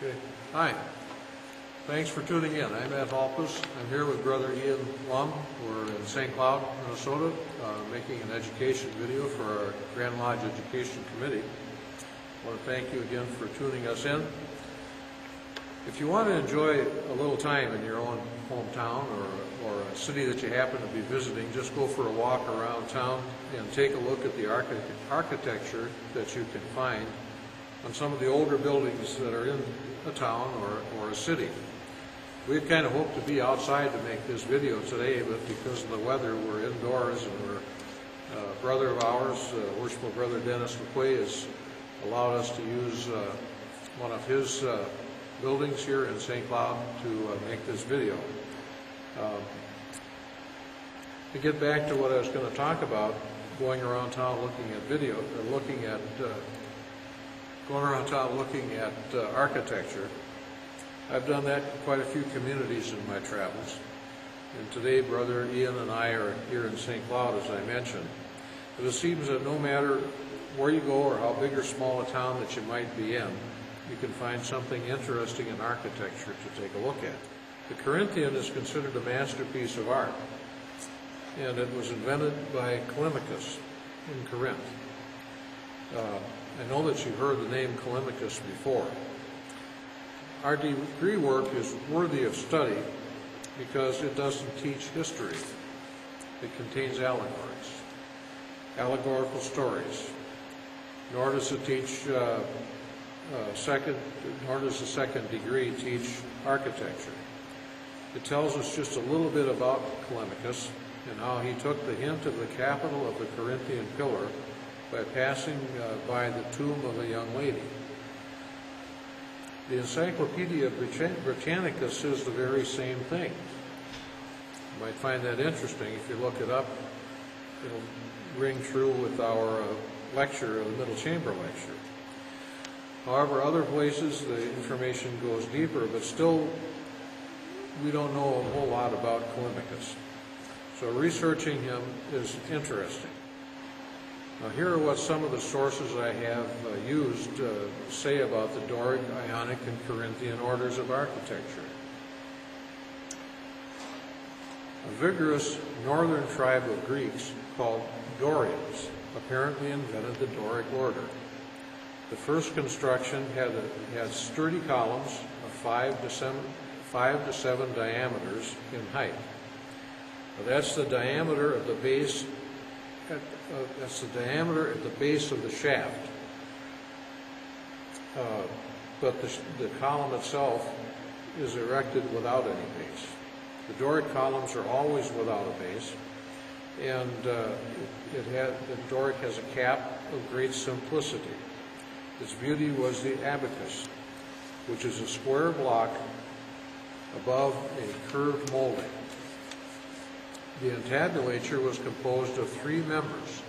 Okay. Hi. Thanks for tuning in. I'm Ed Halpus. I'm here with Brother Ian Lum. We're in St. Cloud, Minnesota, making an education video for our Grand Lodge Education Committee. I want to thank you again for tuning us in. If you want to enjoy a little time in your own hometown or a city that you happen to be visiting, just go for a walk around town and take a look at the architecture that you can find on some of the older buildings that are in a town or a city. We kind of hoped to be outside to make this video today, but because of the weather, we're indoors, and a brother of ours, Worshipful Brother Dennis McQuay, has allowed us to use one of his buildings here in St. Cloud to make this video. To get back to what I was going to talk about, going around town looking at architecture. I've done that in quite a few communities in my travels. And today, Brother Ian and I are here in St. Cloud, as I mentioned. But it seems that no matter where you go or how big or small a town that you might be in, you can find something interesting in architecture to take a look at. The Corinthian is considered a masterpiece of art, and it was invented by Callimachus in Corinth. I know that you've heard the name Callimachus before. Our degree work is worthy of study because it doesn't teach history. It contains allegories, allegorical stories. Nor does it teach nor does the second degree teach architecture. It tells us just a little bit about Callimachus and how he took the hint of the capital of the Corinthian pillar by passing by the tomb of a young lady. The Encyclopedia Britannica says the very same thing. You might find that interesting. If you look it up, it'll ring true with our lecture, the Middle Chamber lecture. However, other places the information goes deeper, but still we don't know a whole lot about Callimachus. So researching him is interesting. Now, here are what some of the sources I have used say about the Doric, Ionic, and Corinthian orders of architecture. A vigorous northern tribe of Greeks called Dorians apparently invented the Doric order. The first construction had sturdy columns of 5 to 7 diameters in height. Now, that's the diameter of the base. That's the diameter at the base of the shaft. But the column itself is erected without any base. The Doric columns are always without a base, and the Doric has a cap of great simplicity. Its beauty was the abacus, which is a square block above a curved molding. The entablature was composed of 3 members: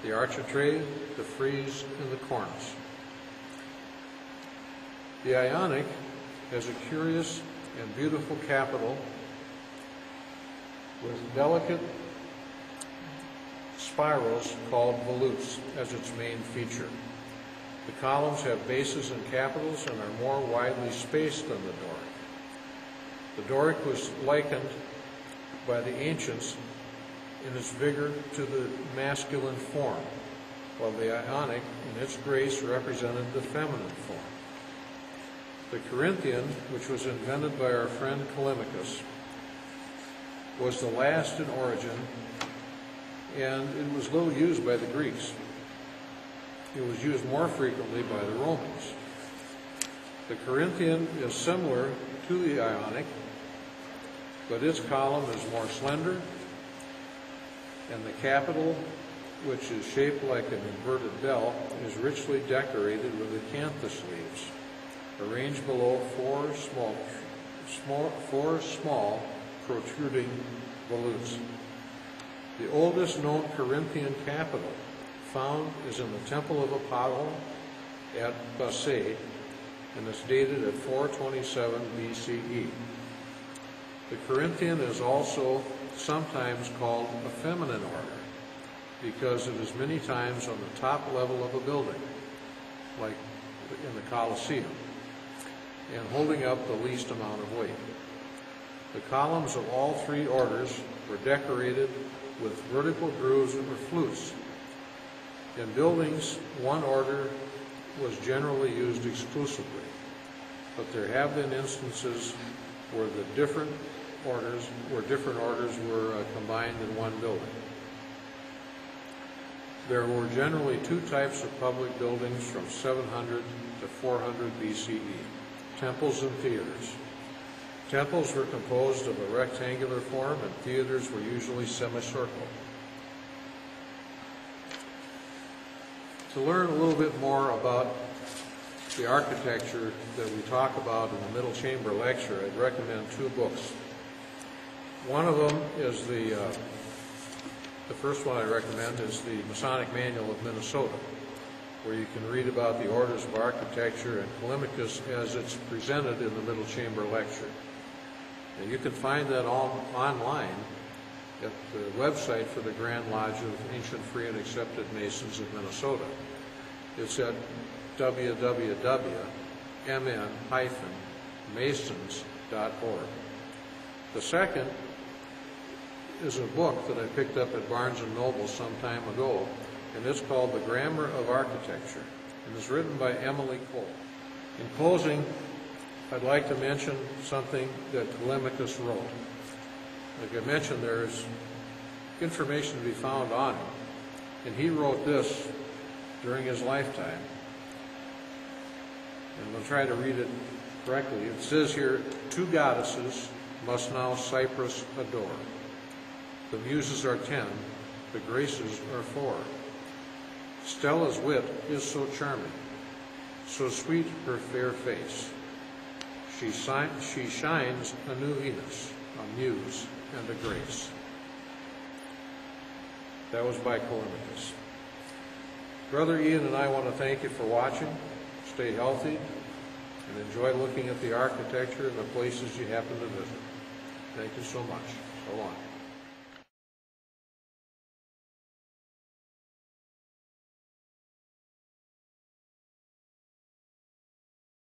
the architrave, the frieze, and the cornice. The Ionic has a curious and beautiful capital with delicate spirals called volutes as its main feature. The columns have bases and capitals and are more widely spaced than the Doric. The Doric was likened by the ancients in its vigor to the masculine form, while the Ionic in its grace represented the feminine form. The Corinthian, which was invented by our friend Callimachus, was the last in origin, and it was little used by the Greeks. It was used more frequently by the Romans. The Corinthian is similar to the Ionic, but its column is more slender, and the capital, which is shaped like an inverted bell, is richly decorated with acanthus leaves, arranged below 4 small protruding volutes. The oldest known Corinthian capital found is in the Temple of Apollo at Bassae, and is dated at 427 BCE. The Corinthian is also sometimes called a feminine order because it is many times on the top level of a building, like in the Colosseum. and holding up the least amount of weight. The columns of all three orders were decorated with vertical grooves or flutes. In buildings, one order was generally used exclusively, but there have been instances where different orders were combined in one building. There were generally two types of public buildings from 700 to 400 BCE, temples and theaters. Temples were composed of a rectangular form, and theaters were usually semicircular. To learn a little bit more about the architecture that we talk about in the Middle Chamber lecture, I'd recommend two books. One of them is the first one I recommend is the Masonic Manual of Minnesota, where you can read about the orders of architecture and Callimachus as it's presented in the Middle Chamber lecture. And you can find that online at the website for the Grand Lodge of Ancient, Free, and Accepted Masons of Minnesota. It's at www.mn-masons.org. The second is a book that I picked up at Barnes & Noble some time ago, and it's called The Grammar of Architecture, and it's written by Emily Cole. In closing, I'd like to mention something that Callimachus wrote. Like I mentioned, there's information to be found on him, and he wrote this during his lifetime. And I'll try to read it correctly. It says here, 2 goddesses must now Cyprus adore. The muses are 10, the graces are 4. Stella's wit is so charming, so sweet her fair face. She shines a new Venus, a muse, and a grace. That was by Callimachus. Brother Ian and I want to thank you for watching. Stay healthy and enjoy looking at the architecture and the places you happen to visit. Thank you so much. So long.